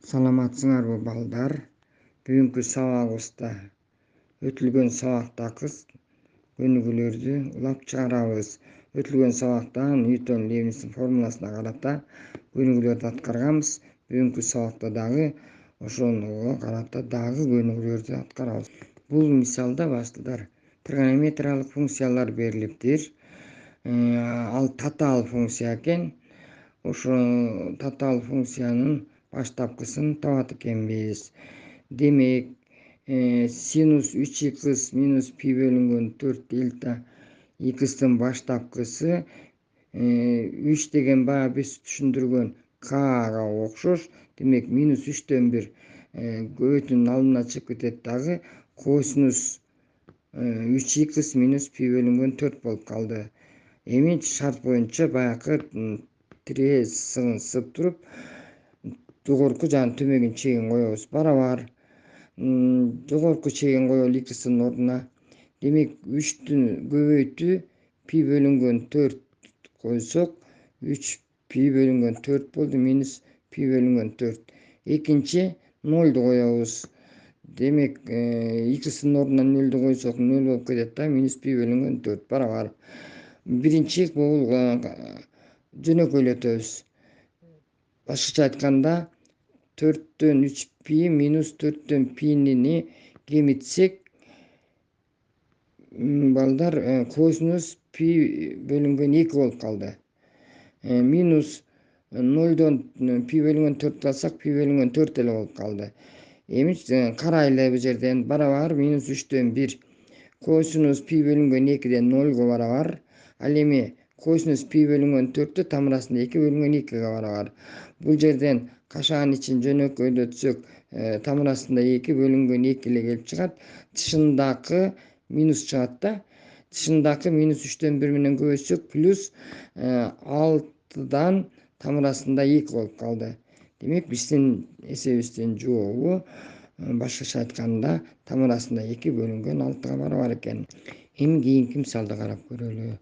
Саламатсыңарбы балдар? Бүгүнкү сабагыбызда өтүлгөн сабактагы көнүгүүлөрдү улап чыгарабыз. Өтүлгөн сабакта Ньютон-Левинстин формуласына карата көнүгүүлөрдү аткарганбыз. Бүгүнкү сабакта дагы ошого карата дагы көнүгүүлөрдү аткарабыз. Бул мисалда басылдар тригонометриялык функциялар берилиптир. Ал татаал функция экен. Ошо татаал функциянын баштапкысын табат экенбиз. Демек, синус 3х минус пи бөлүнгөн 4 дельта x'тин баштапкысы 3 деген баа биз түшүндүргөн k'га окшош. Демек, минус 3төн 1 көбөйтүүнүн алдына чыгып кетет дагы косинус 3х минус пи бөлүнгөн 4 болуп калды. Эми шарт боюнча баягы тире сыгынсып туруп жогорку жана төмөгүн чегин коебуз. Барабар жогорку чегин коелу x'тин ордуна. Демек, 3түн көбөйтүү пи бөлүнгөн 4 койсок 3 пи бөлүнгөн 4 болду, минус пи бөлүнгөн 4. Экинчи 0ду коебуз. Демек, x'тин ордуна 0ду койсок 0 болуп кетет да, минус пи бөлүнгөн 4 барабар. Биринчи бул жөнөкөйлөтөбүз. Башкача айтканда 4төн 3 пи минус 4төн пини кемитсек, балдар косинус пи бөлүнгөн 2 болуп калды. Минус 0дон пи бөлүнгөн 4 алсак, пи бөлүнгөн 4 эле болуп калды. Эми карайлы бул жерден барабар минус 3төн 1 косинус пи бөлүнгөн 2ден 0го барабар. Ал эми косинус пи бөлүнгөн 4тү тамырасында 2 бөлүнгөн 2ге барабар. Бул жерден кашаанын ичин жөнөкөйлөтсөк, тамырасында 2 бөлүнгөн 2 эле келип чыгат. Тышындагы минус чыгат да. Тышындагы минус 3төн 1 менен көбөйтсөк плюс 6дан тамырасында 2 болуп калды. Демек, биздин эсебибиздин жообу башкача айтканда тамырасында 2 бөлүнгөн 6га барабар экен. Эми кийинки мисалды карап көрөлү.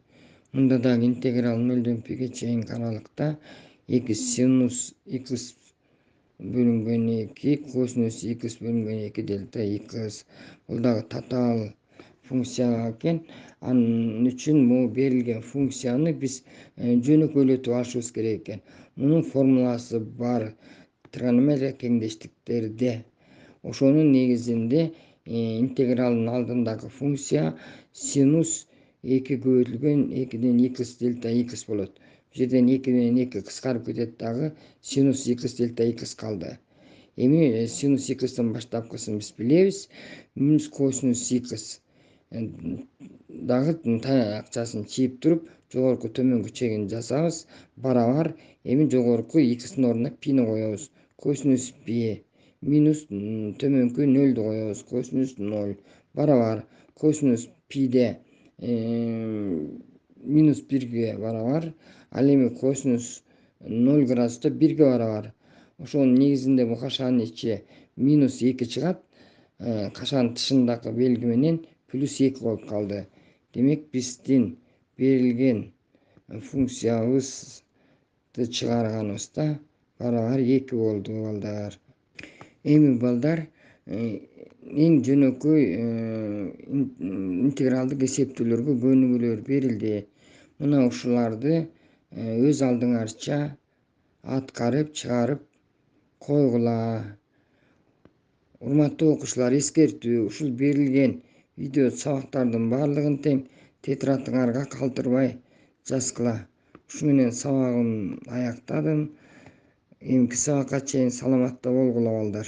Мында дагы интеграл 0дон пиге чейинки аралыкта синус x бөлүнгөн 2 косинус x бөлүнгөн 2 дельта x. Бул дагы татаал функция экен. Анын үчүн могу берилген функцияны биз жөнөкөйлөтүп алышыбыз керек экен. Мунун формуласы бар тригонометрия теңдештиктерде. Ошонун негизинде интегралдын алдындагы функция синус 2 көбөйтүлгөн 2ден x дельта x болот. Бул жерден 2 менен 2 кыскарып кетет дагы синус x дельта x калды. Эми синус x'тин баштапкысын биз билебиз. Минус косинус x дагы таяакчасын чийип туруп жогорку төмөнкү чегин жасабыз. Барабар эми жогорку x'тин ордуна пини коебуз. Косинус пи минус төмөнкү 0ду коебуз. Косинус 0 барабар косинус пиде минус 1ге барабар. Ал эми косинус 0 градуста 1ге барабар. Ошонун негизинде бул кашаанын ичи минус 2 чыгат. Кашаанын тышындагы белги менен плюс 2 болуп калды. Демек, биздин берилген функциябызды чыгарганыбызда барабар 2 болду балдар. Эми балдар эң жөнөкөй интегралдык эсептөөлөргө көнүгүүлөр берилди. Мына ушуларды өз алдыңарча аткарып чыгарып койгула. Урматтуу окуучулар, эскертүү: ушул берилген видео сабактардын баардыгын тең тетрадыңарга калтырбай жазгыла. Ушу менен сабагымды аяктадым. Эмки сабакка чейин саламатта болгула балдар.